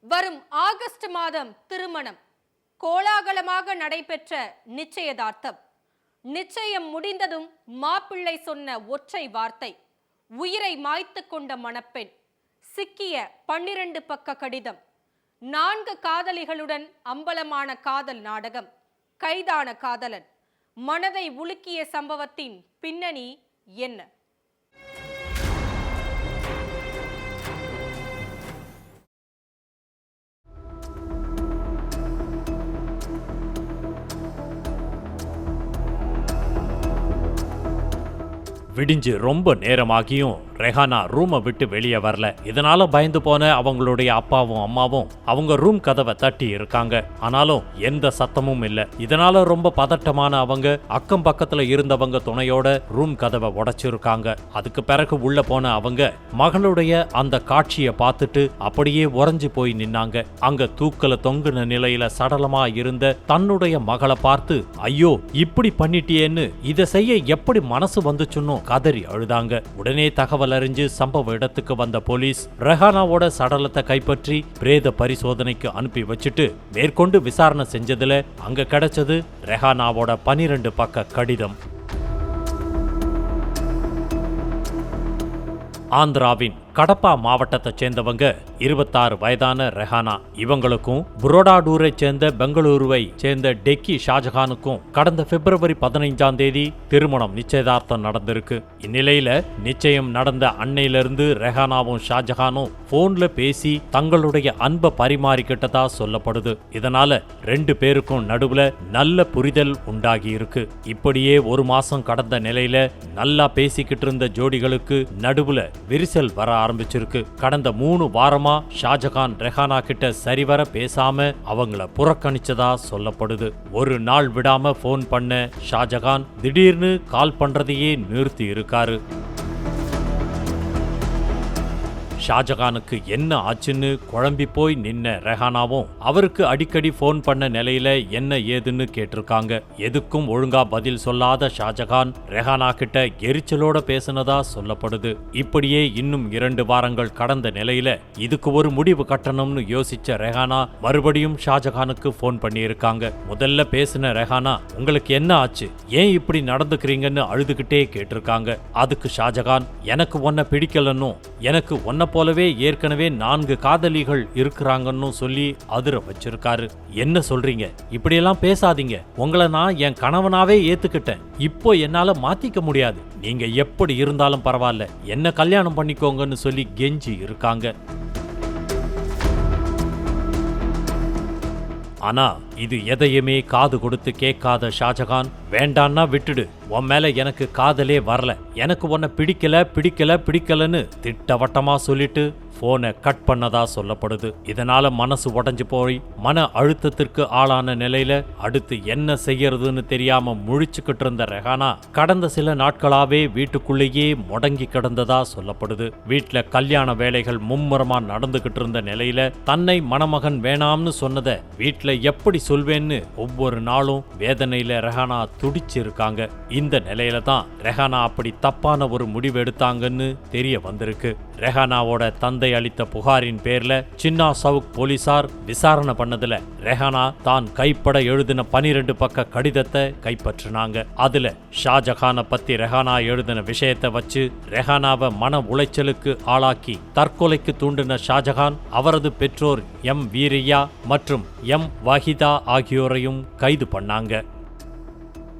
வரும் ஆகஸ்ட் மாதம் திருமணம். கோலாகலமாக நடைபெற்ற நிச்சயதார்த்தம். நிச்சயம் முடிந்ததும் மாப்பிள்ளை சொன்ன ஒற்றை வார்த்தை, உயிரை மாய்த்து கொண்ட மணப்பெண். சிக்கிய 12 பக்க கடிதம். 4 காதலிகளுடன் அம்பலமான காதல் நாடகம். கைதான காதலன். மனதை உலுக்கிய சம்பவத்தின் பின்னணி என்ன? விடிஞ்சு ரொம்ப நேரமாகியும் ரெஹானா ரூமை விட்டு வெளியே வரல. இதனால பயந்து போன அவங்களுடைய அப்பாவும் அம்மாவும் அவங்க ரூம் கதவை தட்டி இருக்காங்க. ஆனாலும் எந்த சத்தமும் இல்ல. இதனால ரொம்ப பதட்டமான அவங்க அக்கம் பக்கத்துல இருந்தவங்க துணையோட ரூம் கதவை உடைச்சிருக்காங்க. அதுக்கு பிறகு உள்ள போன அவங்க மகளுடைய அந்த காட்சியை பார்த்துட்டு அப்படியே உறைஞ்சு போய் நின்னாங்க. அங்க தூக்கல தொங்குன நிலையில சடலமா இருந்த தன்னுடைய மகளை பார்த்து, ஐயோ இப்படி பண்ணிட்டியேன்னு, இதை செய்ய எப்படி மனசு வந்துச்சுன்னு கதறி அழுதாங்க. உடனே தகவல் அறிஞ்சு சம்பவ இடத்துக்கு வந்த போலீஸ் ரெஹானாவோட சடலத்தை கைப்பற்றி பிரேத பரிசோதனைக்கு அனுப்பி வச்சுட்டு மேற்கொண்டு விசாரணை செஞ்சதுல அங்க கிடைச்சது ரெஹானாவோட 12 பக்க கடிதம். ஆந்திராவின் கடப்பா மாவட்டத்தை சேர்ந்தவங்க 26 வயதான ரெஹானா. இவங்களுக்கும் புரோடாடூரை சேர்ந்த பெங்களூருவை சேர்ந்த டெக்கி ஷாஜஹானுக்கும் கடந்த பிப்ரவரி 15ஆம் தேதி திருமணம் நிச்சயதார்த்தம் நடந்திருக்கு. இந்நிலையில நிச்சயம் நடந்த அன்னையிலிருந்து ரெஹானாவும் ஷாஜஹானும் போன்ல பேசி தங்களுடைய அன்பை பரிமாறிக்கிட்டதா சொல்லப்படுது. இதனால 2 பேருக்கும் நடுவுல நல்ல புரிதல் உண்டாகி இருக்கு. இப்படியே 1 மாசம் கடந்த நிலையில நல்லா பேசிக்கிட்டு இருந்த ஜோடிகளுக்கு நடுவுல விரிசல் வர ஆரம்பிச்சிருக்கு. கடந்த 3 வாரமா ஷாஜஹான் ரெஹானா கிட்ட சரிவர பேசாம அவங்கள புறக்கணிச்சதா சொல்லப்படுது. ஒரு நாள் விடாம போன் பண்ண ஷாஜஹான் திடீர்னு கால் பண்றதையே நிறுத்தி இருக்காரு. ஷாஜஹானுக்கு என்ன ஆச்சுன்னு குழம்பி போய் நின்ன ரெஹானாவும் அவருக்கு அடிக்கடி போன் பண்ண நிலையில என்ன ஏதுன்னு கேட்டிருக்காங்க. எதுக்கும் ஒழுங்கா பதில் சொல்லாத ஷாஜஹான் ரெஹானா கிட்ட எரிச்சலோட பேசினதா சொல்லப்படுது. இப்படியே இன்னும் 2 வாரங்கள் கடந்த நிலையில இதுக்கு ஒரு முடிவு கட்டணும்னு யோசிச்ச ரெஹானா மறுபடியும் ஷாஜஹானுக்கு போன் பண்ணியிருக்காங்க. முதல்ல பேசின ரெஹானா, உங்களுக்கு என்ன ஆச்சு, ஏன் இப்படி நடந்துக்கிறீங்கன்னு அழுதுகிட்டே கேட்டிருக்காங்க. அதுக்கு ஷாஜஹான், எனக்கு உன்னை பிடிக்கலன்னும் எனக்கு உன்னை போலவே ஏற்கனவே 4 காதலிகள் இருக்கிறாங்கன்னு சொல்லி அதிர வச்சிருக்காரு. என்ன சொல்றீங்க, இப்படியெல்லாம் பேசாதீங்க, உங்களை நான் என் கணவனாவே ஏத்துக்கிட்டேன், இப்போ என்னால மாத்திக்க முடியாது, நீங்க எப்படி இருந்தாலும் பரவாயில்ல, என்ன கல்யாணம் பண்ணிக்கோங்கன்னு சொல்லி கெஞ்சி இருக்காங்க. ஆனா இது எதையுமே காது கொடுத்து கேட்காத ஷாஜஹான், வேண்டான்னா விட்டுடு, உன் மேல எனக்கு காதலே வரல, எனக்கு உன்னை பிடிக்கலன்னு திட்டவட்டமா சொல்லிட்டு போனை கட் பண்ணதா சொல்லப்படுது. இதனால மனசு உடைஞ்சு போய் மன அழுத்தத்திற்கு ஆளான நிலையில அடுத்து என்ன செய்யறதுன்னு தெரியாம முழிச்சுக்கிட்டு இருந்த ரெஹானா கடந்த சில நாட்களாவே வீட்டுக்குள்ளேயே முடங்கி கிடந்ததா சொல்லப்படுது. வீட்டுல கல்யாண வேலைகள் மும்முரமா நடந்துகிட்டு இருந்த நிலையில தன்னை மணமகன் வேணாம்னு சொன்னதை வீட்டுல எப்படி சொல்வேன்னு ஒவ்வொரு நாளும் வேதனையில ரெஹானா துடிச்சு இருக்காங்க. இந்த நிலையில தான் ரெஹானா அப்படி தப்பான ஒரு முடிவு எடுத்தாங்கன்னு தெரிய வந்திருக்கு. ரெஹானாவோட தந்தை அளித்த புகாரின் பேர்ல சின்னா சவுக் போலீசார் விசாரணை பண்ணதுல ரெஹானா தான் கைப்பட எழுதின 12 பக்க கடிதத்தை கைப்பற்றினாங்க. அதுல ஷாஜஹானை பத்தி ரெஹானா எழுதின விஷயத்தை வச்சு ரெஹானாவை மன உளைச்சலுக்கு ஆளாக்கி தற்கொலைக்கு தூண்டின ஷாஜஹான் அவரது பெற்றோர் எம் வீரையா மற்றும் எம் வாஹிதா ஆகியோரையும் கைது பண்ணாங்க.